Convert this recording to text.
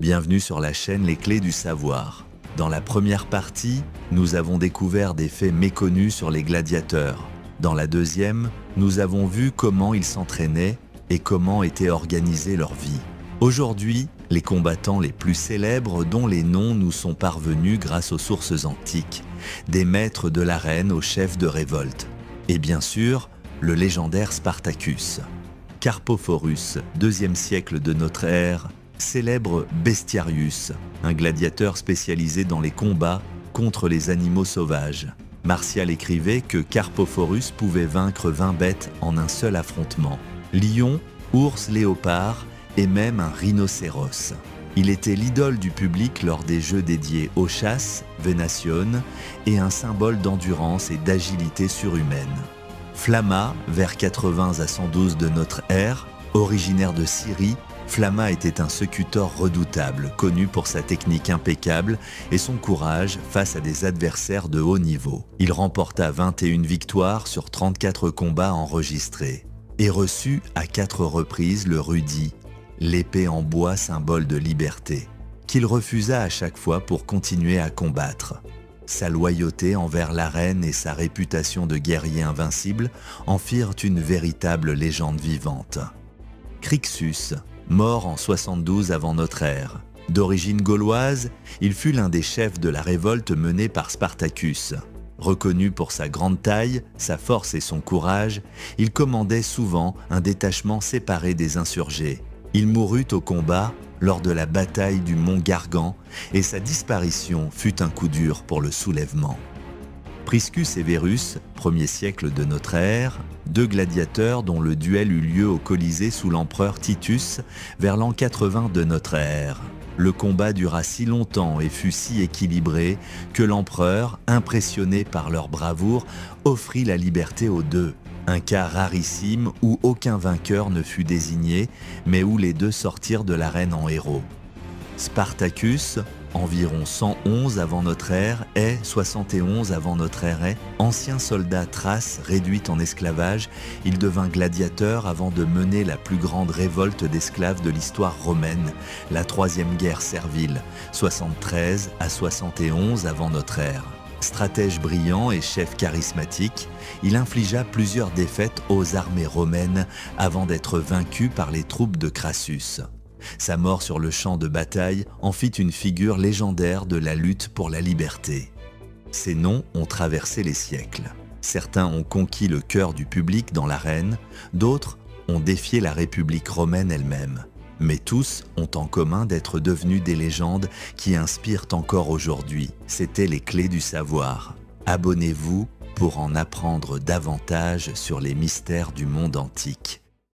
Bienvenue sur la chaîne Les Clés du Savoir. Dans la première partie, nous avons découvert des faits méconnus sur les gladiateurs. Dans la deuxième, nous avons vu comment ils s'entraînaient et comment était organisée leur vie. Aujourd'hui, les combattants les plus célèbres dont les noms nous sont parvenus grâce aux sources antiques, des maîtres de l'arène aux chefs de révolte. Et bien sûr, le légendaire Spartacus. Carpophorus, 2e siècle de notre ère, célèbre Bestiarius, un gladiateur spécialisé dans les combats contre les animaux sauvages. Martial écrivait que Carpophorus pouvait vaincre 20 bêtes en un seul affrontement. Lion, ours, léopard et même un rhinocéros. Il était l'idole du public lors des jeux dédiés aux chasses, Venation, et un symbole d'endurance et d'agilité surhumaine. Flamma, vers 80 à 112 de notre ère, originaire de Syrie, Flamma était un secutor redoutable, connu pour sa technique impeccable et son courage face à des adversaires de haut niveau. Il remporta 21 victoires sur 34 combats enregistrés et reçut à 4 reprises le rudis, l'épée en bois symbole de liberté, qu'il refusa à chaque fois pour continuer à combattre. Sa loyauté envers la reine et sa réputation de guerrier invincible en firent une véritable légende vivante. Crixus, mort en 72 avant notre ère. D'origine gauloise, il fut l'un des chefs de la révolte menée par Spartacus. Reconnu pour sa grande taille, sa force et son courage, il commandait souvent un détachement séparé des insurgés. Il mourut au combat lors de la bataille du mont Gargan et sa disparition fut un coup dur pour le soulèvement. Priscus et Verus, 1er siècle de notre ère, 2 gladiateurs dont le duel eut lieu au Colisée sous l'empereur Titus vers l'an 80 de notre ère. Le combat dura si longtemps et fut si équilibré que l'empereur, impressionné par leur bravoure, offrit la liberté aux deux. Un cas rarissime où aucun vainqueur ne fut désigné, mais où les deux sortirent de l'arène en héros. Spartacus, environ 111 avant notre ère, et 71 avant notre ère, ancien soldat thrace réduit en esclavage, il devint gladiateur avant de mener la plus grande révolte d'esclaves de l'histoire romaine, la Troisième Guerre servile, 73 à 71 avant notre ère. Stratège brillant et chef charismatique, il infligea plusieurs défaites aux armées romaines avant d'être vaincu par les troupes de Crassus. Sa mort sur le champ de bataille en fit une figure légendaire de la lutte pour la liberté. Ces noms ont traversé les siècles. Certains ont conquis le cœur du public dans l'arène, d'autres ont défié la République romaine elle-même. Mais tous ont en commun d'être devenus des légendes qui inspirent encore aujourd'hui. C'était les Clés du Savoir. Abonnez-vous pour en apprendre davantage sur les mystères du monde antique.